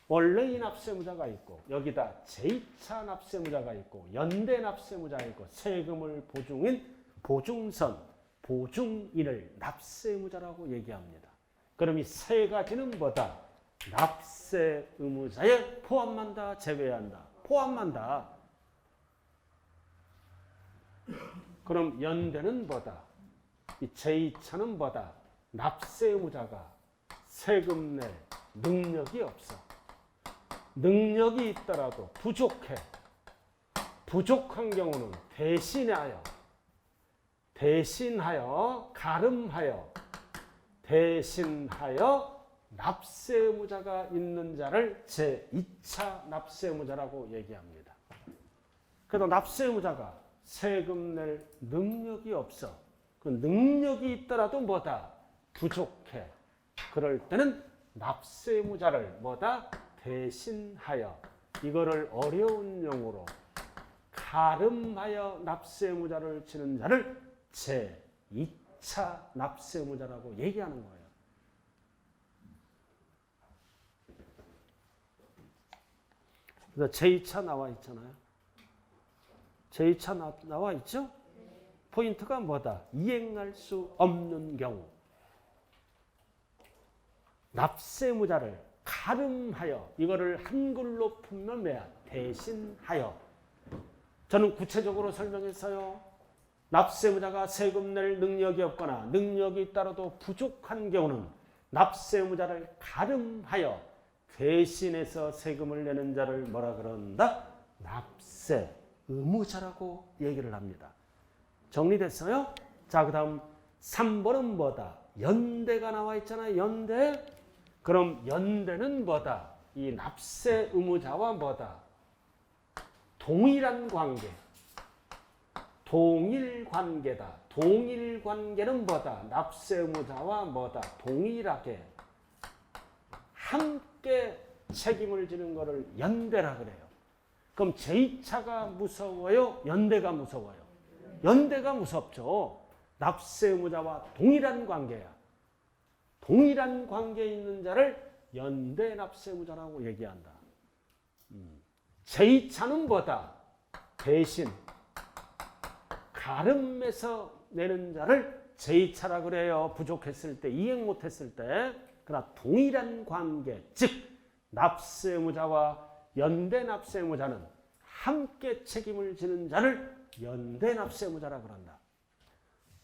원래의 납세 의무자가 있고 여기다 제2차 납세 의무자가 있고 연대 납세 의무자가 있고 세금을 보증인 보증선 보증인을 납세의무자라고 얘기합니다. 그럼 이 세 가지는 뭐다? 납세 의무자에 포함한다, 제외한다? 포함한다. 그럼 연대는 뭐다? 이 제2차는 뭐다? 납세 의무자가 세금 낼 능력이 없어. 능력이 있더라도 부족해. 부족한 경우는 대신하여 납세 의무자가 있는 자를 제2차 납세 의무자라고 얘기합니다. 그래도 납세 의무자가 세금 낼 능력이 없어. 그 능력이 있더라도 뭐다? 부족해. 그럴 때는 납세 의무자를 뭐다? 대신하여. 이거를 어려운 용어로 가름하여 납세 의무자를 지는 자를 제2차 납세 의무자라고 얘기하는 거예요. 그래서 제2차 나와 있잖아요. 제2차 나와 있죠? 포인트가 뭐다? 이행할 수 없는 경우. 납세 의무자를 가름하여, 이거를 한글로 풀면 뭐야? 대신하여. 저는 구체적으로 설명했어요. 납세 의무자가 세금 낼 능력이 없거나 능력이 있더라도 부족한 경우는 납세 의무자를 가름하여 대신해서 세금을 내는 자를 뭐라 그런다? 납세 의무자라고 얘기를 합니다. 정리됐어요? 자, 그 다음 3번은 뭐다? 연대가 나와 있잖아요. 연대. 그럼 연대는 뭐다? 이 납세 의무자와 뭐다? 동일한 관계. 동일 관계다. 동일 관계는 뭐다? 납세 의무자와 뭐다? 동일하게 함께 책임을 지는 것을 연대라 그래요. 그럼 제2차가 무서워요? 연대가 무서워요? 연대가 무섭죠. 납세 의무자와 동일한 관계야. 동일한 관계에 있는 자를 연대 납세 의무자라고 얘기한다. 제2차는 뭐다? 대신 가름해서 내는 자를 제2차라 그래요. 부족했을 때, 이행 못했을 때. 그러나 동일한 관계, 즉 납세 의무자와 연대 납세 의무자는 함께 책임을 지는 자를 연대 납세 의무자라 그런다.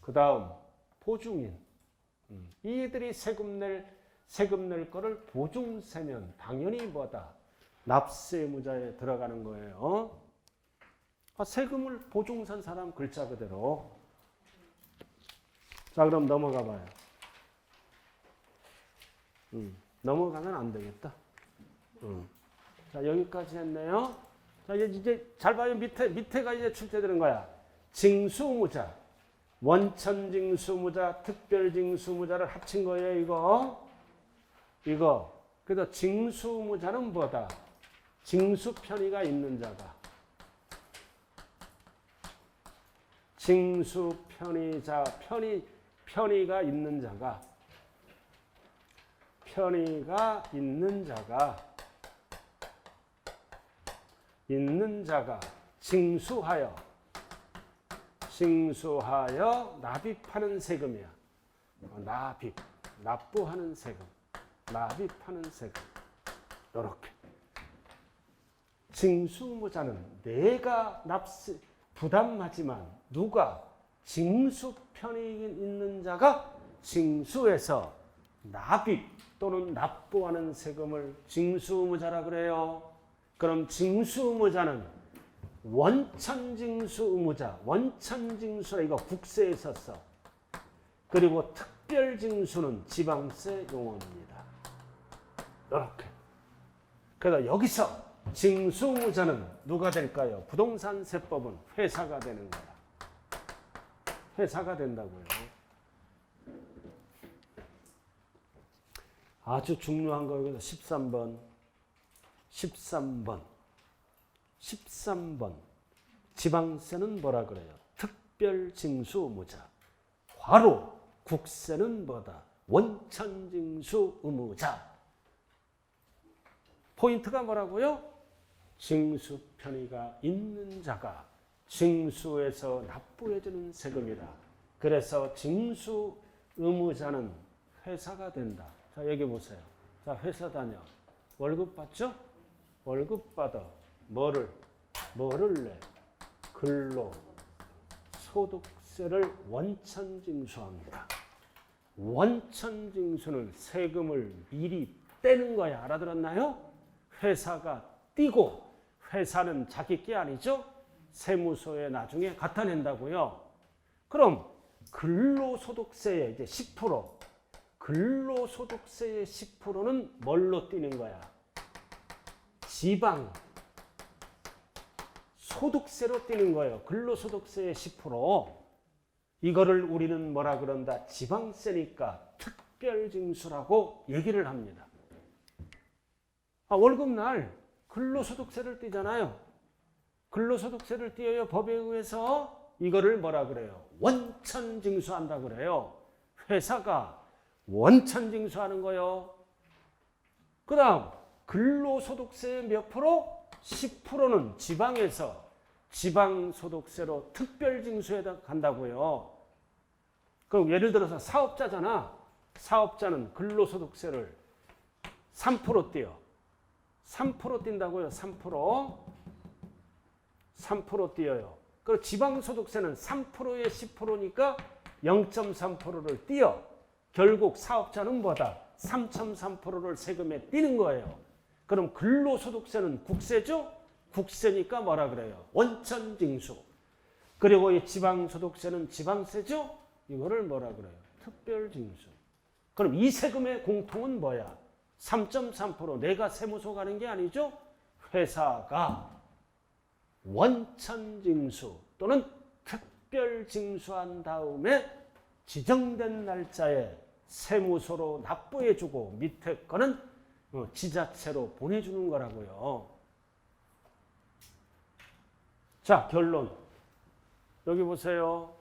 그 다음 보증인. 이들이 세금 낼 거를 보증세면 당연히 뭐다? 납세 의무자에 들어가는 거예요. 세금을 보증산 사람 글자 그대로. 자, 그럼 넘어가 봐요. 넘어가면 안 되겠다. 자, 여기까지 했네요. 자, 이제 잘 봐요. 밑에가 이제 출제되는 거야. 징수무자, 원천징수무자, 특별징수무자를 합친 거예요, 이거. 그래서 징수무자는 뭐다? 징수 편의가 있는 자가. 징수 편의자, 편의가 있는 자가. 편의가 있는 자가 징수하여 납입하는 세금이야. 납부하는 세금, 납입하는 세금. 이렇게. 징수무자는 내가 부담하지만 누가 징수 편의 있는 자가 징수해서 납입 또는 납부하는 세금을 징수의무자라 그래요. 그럼 징수의무자는 원천징수의무자, 원천징수라 이거 국세에 썼어. 그리고 특별징수는 지방세 용어입니다. 이렇게. 그래서 여기서 징수의무자는 누가 될까요? 부동산세법은 회사가 되는 거야. 회사가 된다고요. 아주 중요한 거여서 13번. 지방세는 뭐라 그래요? 특별징수의무자. 괄호 국세는 뭐다? 원천징수의무자. 포인트가 뭐라고요? 징수 편의가 있는 자가 징수에서 납부해주는 세금이다. 그래서 징수 의무자는 회사가 된다. 자, 여기 보세요. 자, 회사 다녀. 월급 받죠? 월급 받아. 뭐를 내? 근로 소득세를 원천징수합니다. 원천징수는 세금을 미리 떼는 거야. 알아들었나요? 회사가 떼고, 회사는 자기 게 아니죠? 세무서에 나중에 갖다 낸다고요. 그럼 근로소득세의 이제 10%, 근로소득세의 10%는 뭘로 떼는 거야? 지방 소득세로 떼는 거예요. 근로소득세의 10%. 이거를 우리는 뭐라 그런다? 지방세니까 특별징수라고 얘기를 합니다. 월급날 근로소득세를 떼잖아요. 근로소득세를 떼어요. 법에 의해서 이거를 뭐라 그래요? 원천징수한다 그래요. 회사가 원천징수하는 거요. 그 다음 근로소득세의 몇 프로? 10%는 지방에서 지방소득세로 특별징수에 간다고요. 그럼 예를 들어서 사업자잖아. 사업자는 근로소득세를 3% 떼요. 3% 뛴다고요. 3%. 3% 띄어요. 그리고 지방소득세는 3%에 10%니까 0.3%를 띄어. 결국 사업자는 뭐다? 3.3%를 세금에 띄는 거예요. 그럼 근로소득세는 국세죠? 국세니까 뭐라 그래요? 원천징수. 그리고 이 지방소득세는 지방세죠? 이거를 뭐라 그래요? 특별징수. 그럼 이 세금의 공통은 뭐야? 3.3% 내가 세무서 가는 게 아니죠? 회사가 원천징수 또는 특별징수한 다음에 지정된 날짜에 세무서로 납부해주고 밑에 거는 지자체로 보내주는 거라고요. 자, 결론. 여기 보세요.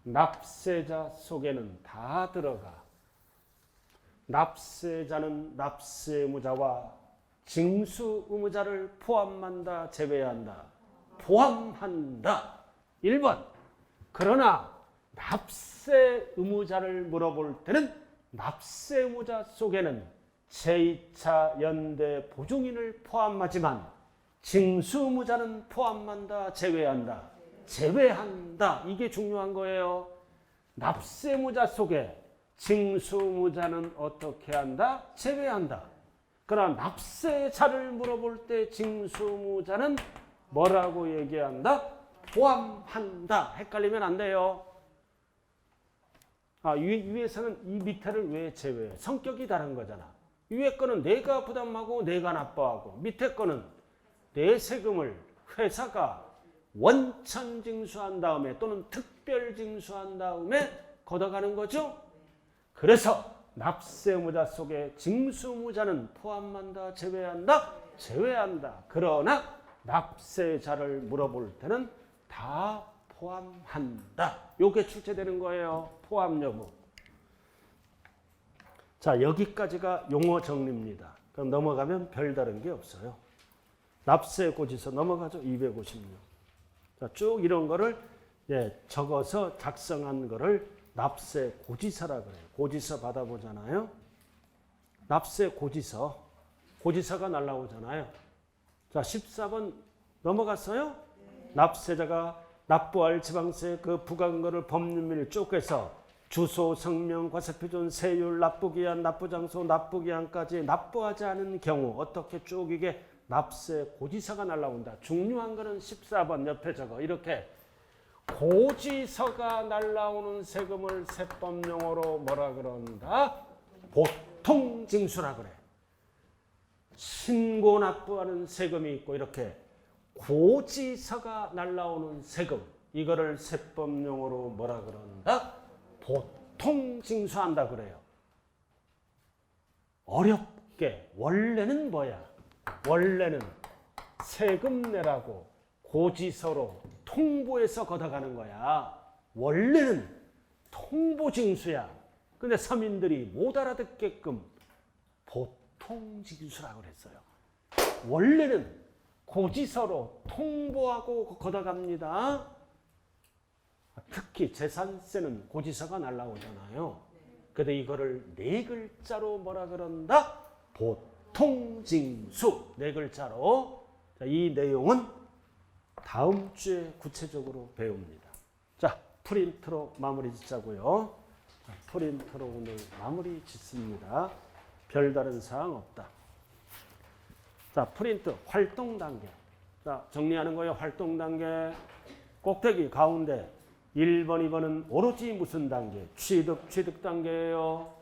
납세자 속에는 다 들어가. 납세자는 납세의무자와 징수의무자를 포함한다, 제외한다? 포함한다. 1번. 그러나 납세의무자를 물어볼 때는 납세의무자 속에는 제2차 연대 보증인을 포함하지만 징수의무자는 포함한다, 제외한다? 제외한다. 이게 중요한 거예요. 납세의무자 속에 징수의무자는 어떻게 한다? 제외한다. 그러나 납세자를 물어볼 때 징수의무자는 뭐라고 얘기한다? 포함한다. 헷갈리면 안 돼요. 위에서는 이 밑에를 왜 제외해? 성격이 다른 거잖아. 위에 거는 내가 부담하고 내가 납부하고 밑에 거는 내 세금을 회사가 원천징수한 다음에 또는 특별징수한 다음에 걷어가는 거죠. 그래서 납세의무자 속에 징수의무자는 포함한다, 제외한다? 제외한다. 그러나 납세자를 물어볼 때는 다 포함한다. 요게 출제되는 거예요. 포함 여부. 자, 여기까지가 용어 정리입니다. 그럼 넘어가면 별다른 게 없어요. 납세고지서 넘어가죠. 256. 자, 쭉 이런 거를 적어서 작성한 거를 납세고지서라 그래요. 고지서 받아보잖아요. 납세고지서. 고지서가 날라오잖아요. 자, 14번 넘어갔어요? 납세자가 납부할 지방세 그 부과금고를 법률 쭉 해서 주소, 성명, 과세표준, 세율, 납부기한, 납부장소, 납부기한까지 납부하지 않은 경우 어떻게 쭉 이게 납세고지서가 날라온다. 중요한 거는 14번 옆에 적어. 이렇게 고지서가 날라오는 세금을 세법용어로 뭐라 그런다? 보통징수라 그래. 신고 납부하는 세금이 있고 이렇게 고지서가 날라오는 세금, 이거를 세법용어로 뭐라 그런다? 보통징수한다 그래요. 어렵게. 원래는 뭐야? 원래는 세금 내라고 고지서로 통보해서 걷어가는 거야. 원래는 통보징수야. 근데 서민들이 못 알아듣게끔 보통징수라고 그랬어요. 원래는 고지서로 통보하고 걷어갑니다. 특히 특히 재산세는 고지서가 날라오잖아요. 근데 이거를 네 글자로 뭐라 그런다? 보통징수. 네 글자로. 자, 이 내용은 다음 주에 구체적으로 배웁니다. 자, 프린트로 마무리 짓자고요. 자, 프린트로 오늘 마무리 짓습니다. 별다른 사항 없다. 자, 프린트 활동 단계. 자, 정리하는 거예요. 활동 단계. 꼭대기 가운데 1번, 2번은 오로지 무슨 단계? 취득 단계예요.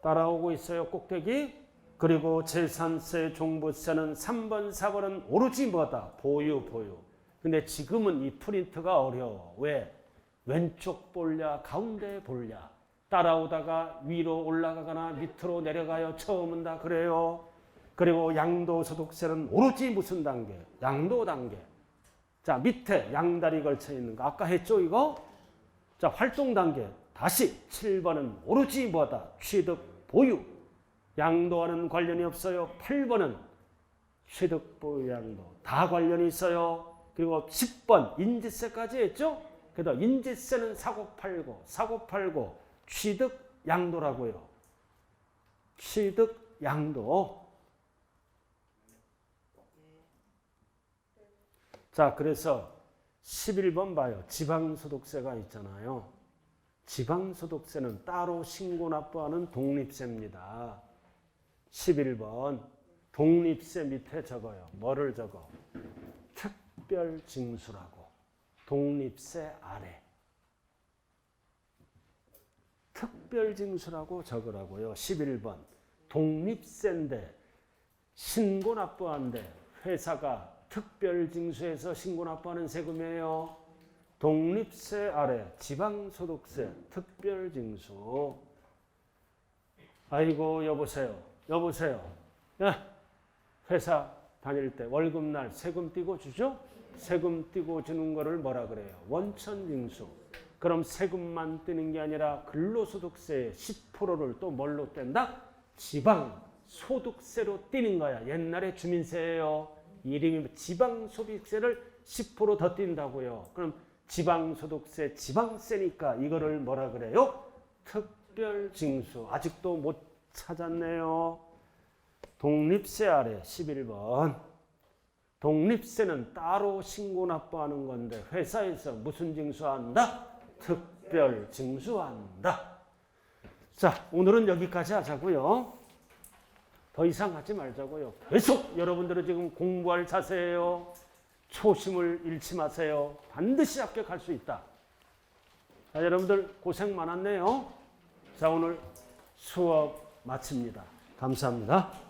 따라오고 있어요. 꼭대기. 그리고 재산세, 종부세는 3번, 4번은 오로지 뭐다? 보유. 근데 지금은 이 프린트가 어려워. 왜? 왼쪽 볼랴, 가운데 볼랴. 따라오다가 위로 올라가거나 밑으로 내려가요. 처음은 다 그래요. 그리고 양도소득세는 오로지 무슨 단계? 양도 단계. 자, 밑에 양다리 걸쳐 있는 거. 아까 했죠, 이거? 자, 활동 단계. 다시 7번은 오로지 뭐다? 취득, 보유. 양도와는 관련이 없어요. 8번은 취득, 보유, 양도. 다 관련이 있어요. 그리고 10번 인지세까지 했죠? 그래서 인지세는 사고팔고 취득, 양도라고요. 취득, 양도. 자, 그래서 11번 봐요. 지방소득세가 있잖아요. 지방소득세는 따로 신고 납부하는 독립세입니다. 11번 독립세 밑에 적어요. 뭐를 적어? 특별징수라고. 독립세 아래. 특별징수라고 적으라고요. 11번 독립세인데 신고 납부한데 회사가 특별징수에서 신고 납부하는 세금이에요. 독립세 아래 지방소득세 특별징수. 아이고 여보세요. 야, 회사 다닐 때 월급날 세금 띄고 주죠? 세금 띄고 주는 거를 뭐라 그래요? 원천징수. 그럼 세금만 떼는 게 아니라 근로소득세의 10%를 또 뭘로 뗀다? 지방소득세로 떼는 거야. 옛날에 주민세예요. 이름이 지방소득세를 10% 더 띈다고요. 그럼 지방소득세, 지방세니까 이거를 뭐라 그래요? 특별징수. 아직도 못 찾았네요. 독립세 아래 11번. 독립세는 따로 신고 납부하는 건데 회사에서 무슨 징수한다? 특별징수한다. 자, 오늘은 여기까지 하자고요. 더 이상 하지 말자고요. 계속 여러분들은 지금 공부할 자세예요. 초심을 잃지 마세요. 반드시 합격할 수 있다. 자, 여러분들 고생 많았네요. 자, 오늘 수업 마칩니다. 감사합니다.